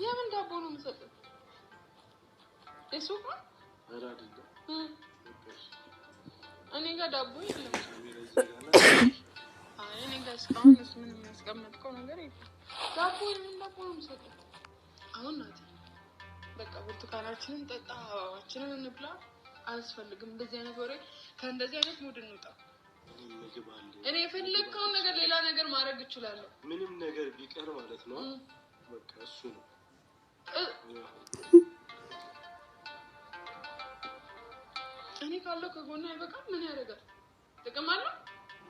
የምን ዳቦ ነው የምሰጠው? የሱቅ ነው? እኔ ጋር ዳቦ የለም። አይ እኔ ጋር እስካሁን ምን የሚያስቀምጥከው ነገር የለም። ዳቦ የምን ዳቦ ነው የምሰጠው? አሁን ናት በቃ ብርቱካናችንን ጠጣ፣ አበባችንን እንብላ። አያስፈልግም እንደዚህ አይነት ወሬ። ከእንደዚህ አይነት ሙድ እንውጣ። እኔ የፈለግከውን ነገር ሌላ ነገር ማድረግ እችላለሁ። ምንም ነገር ቢቀር ማለት ነው። በቃ እሱ ነው። እኔ ካለው ከጎና አይበቃም? ምን ያደርጋል? ጥቅም አለው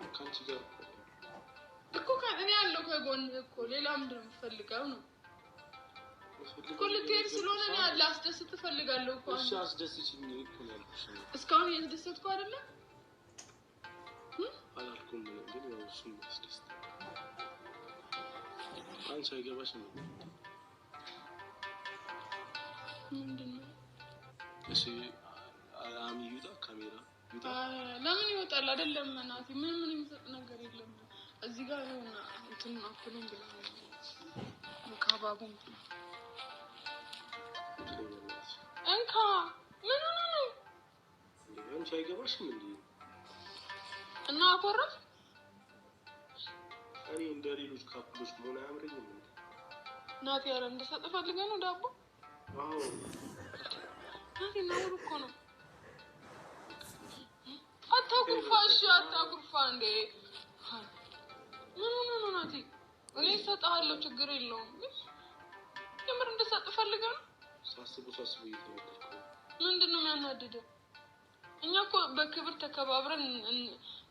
ከአንቺ ጋር እኮ እኔ ያለው ከጎን እኮ ሌላ ምንድን ነው የምትፈልገው ነው እኮ ልትሄድ ስለሆነ እኔ ላስደስት እፈልጋለሁ እኮ። እሺ አስደስችኝ እኮ ያልኩሽ። እስካሁን እያስደሰትኩ አይደለም አላልኩም፣ ግን ያው እሱን አስደስት። አንቺ አይገባሽም ምንድን ነው? እሺ አሚ ይውጣ፣ ካሜራ ይውጣ። ለምን ይወጣል? አይደለም እናቴ፣ ምን የሚሰጥ ነገር የለም እዚህ ጋር ነውና እንትን አፍሉን ብላ ሙካባቡን እንካ። ምን ነው አንቺ አይገባሽም እንዴ? እና አቆረፍ እኔ እንደ ሌሎች ካፕሎች መሆን አያምረኝም እንዴ? ናቲ ያለ እንደሰጥ ፈልገህ ነው ዳቦ? አዎ ናቲ ነው እኮ ነው። አታኩርፋ፣ እሺ አታኩርፋ እንዴ። ምን ናቲ? እኔ እሰጥሃለሁ፣ ችግር የለውም። የምር እንደሰጥ ፈልገህ ነው? ሳስቡ እየተወደድኩ ምንድን ነው የሚያናድደው? እኛ እኮ በክብር ተከባብረን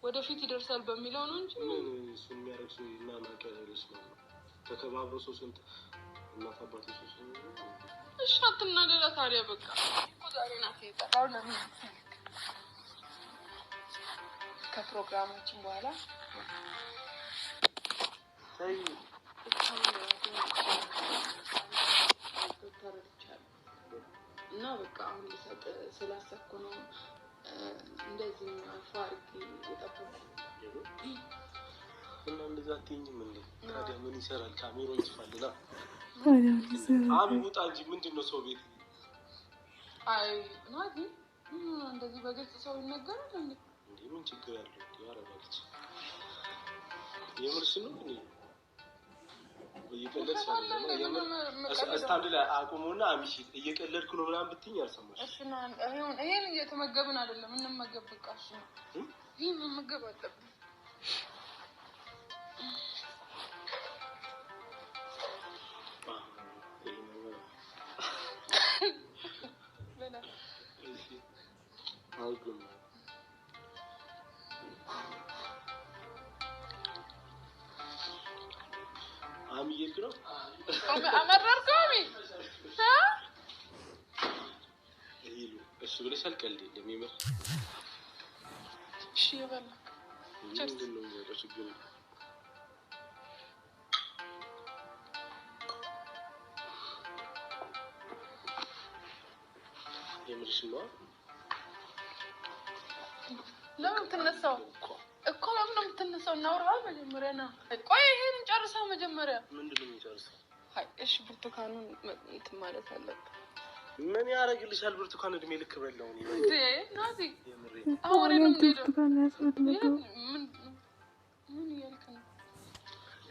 ወደፊት ይደርሳል በሚለው ነው እንጂ ምን እሱ የሚያደርግ ሰው እና ማቀረልሽ ነው። ተከባብሮ ሰው ስንት እናት አባቴ ሰው እሺ አትናደዳ ታዲያ። በቃ እኮ ዛሬ ናት የጠራው። ለምን ከፕሮግራማችን በኋላ ታይ እና በቃ አሁን ልሰጥ ስላሰብኩ ነው እንደዚህ አፋርቂ የጠበቁት። እና እንደዛ አትይኝም እንዴ? ታዲያ ምን ይሰራል? ካሜራው ይጥፋልና አብውጣ እንጂ ምንድነው ሰው ቤት? አይ ናቲ እንደዚህ በግልጽ ሰው ይነገራል እንዴ? ምን ችግር አለው? ያረጋግጥ የምርስ ነው እንዴ? እየቀለድሽ ነው። እስታንድ ላይ አቁሙና አሚሽ እየቀለድኩ ነው ምናምን ብትይኝ አልሰማሽ። እሺ ና ይሄን እየተመገብን አይደለም እንመገብ። በቃ እሺ ይሄን መመገብ አለብን። አሚ ይልኩ አመረርኩኝ ይሉ እሱ ብለሽ አልቀልድ የለም ይመር። እሺ ይበላ ቸርስ ነው ወደ ችግር የምርሽ ነው። ለምን ትነሳው እኮ ለምን የምትነሳው? እናውራው መጀመሪያ ነው። ቆይ ይሄን ጨርሰው መጀመሪያ። ምንድነው የሚጨርሰው? አይ እሺ ብርቱካኑን እንትን ማለት አለበት። ምን ያደርግልሻል? ብርቱካን እድሜ ልክ በላው ነው እንዴ? ናዚ አሁን ነው ብርቱካን ያስፈልገው። ምን ያልከ ነው?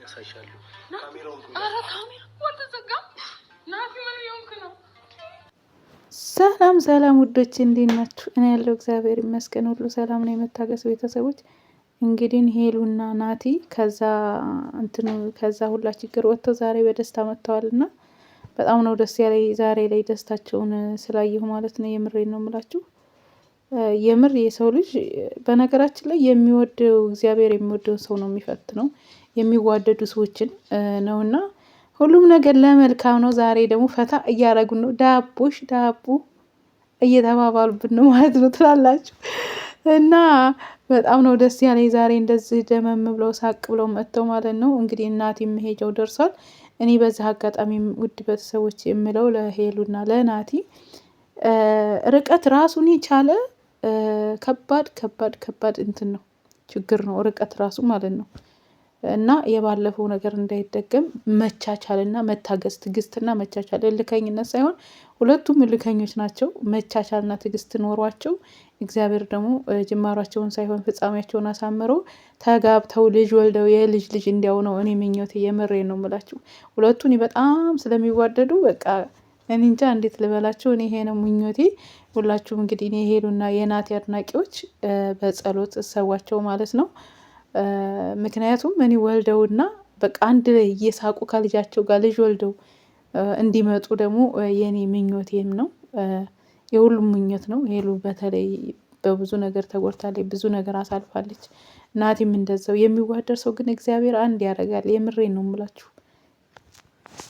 ያሳይሻለሁ ካሜራውን። አረ ካሜራ ወልተዘጋ። ናዚ ምን ይሆንክ ነው? ሰላም ውዶች እንዴት ናችሁ? እኔ ያለው እግዚአብሔር ይመስገን ሁሉ ሰላም ነው። የመታገስ ቤተሰቦች እንግዲህ ሄሉና ናቲ ከዛ ሁላ ችግር ወጥተው ዛሬ በደስታ መጥተዋልና በጣም ነው ደስ ያለኝ ዛሬ ላይ ደስታቸውን ስላየሁ ማለት ነው። የምሬን ነው የምላችሁ። የምር የሰው ልጅ በነገራችን ላይ የሚወደው እግዚአብሔር የሚወደው ሰው ነው የሚፈትነው፣ የሚዋደዱ ሰዎችን ነውና ሁሉም ነገር ለመልካም ነው። ዛሬ ደግሞ ፈታ እያረጉን ነው። ዳቦ እየተባባሉብን ነው ማለት ነው ትላላችሁ። እና በጣም ነው ደስ ያለኝ ዛሬ እንደዚህ ደመም ብለው ሳቅ ብለው መጥተው ማለት ነው። እንግዲህ እናቴ መሄጃው ደርሷል። እኔ በዚህ አጋጣሚ ውድ ቤተሰቦች የምለው ለሄሉና ለናቲ ርቀት ራሱን የቻለ ከባድ እንትን ነው፣ ችግር ነው ርቀት ራሱ ማለት ነው። እና የባለፈው ነገር እንዳይደገም መቻቻልና መታገስ፣ ትዕግስትና መቻቻል፣ እልከኝነት ሳይሆን ሁለቱም እልከኞች ናቸው። መቻቻልና ትዕግስት ኖሯቸው እግዚአብሔር ደግሞ ጅማሯቸውን ሳይሆን ፍጻሜያቸውን አሳምሮ ተጋብተው ልጅ ወልደው የልጅ ልጅ እንዲያው ነው እኔ ምኞቴ። የምሬ ነው የምላችሁ። ሁለቱን በጣም ስለሚዋደዱ በቃ እኔ እንጃ እንዴት ልበላቸው። እኔ ይሄ ነው ምኞቴ። ሁላችሁም እንግዲህ እኔ ሄሉና የናቲ አድናቂዎች በጸሎት እሰዋቸው ማለት ነው። ምክንያቱም እኔ ወልደውና በቃ አንድ ላይ እየሳቁ ከልጃቸው ጋር ልጅ ወልደው እንዲመጡ ደግሞ የኔ ምኞቴም ነው። የሁሉም ምኞት ነው። ሄሉ በተለይ በብዙ ነገር ተጎድታለች፣ ብዙ ነገር አሳልፋለች። ናቲም እንደዛው። የሚዋደድ ሰው ግን እግዚአብሔር አንድ ያደርጋል። የምሬን ነው የምላችሁ።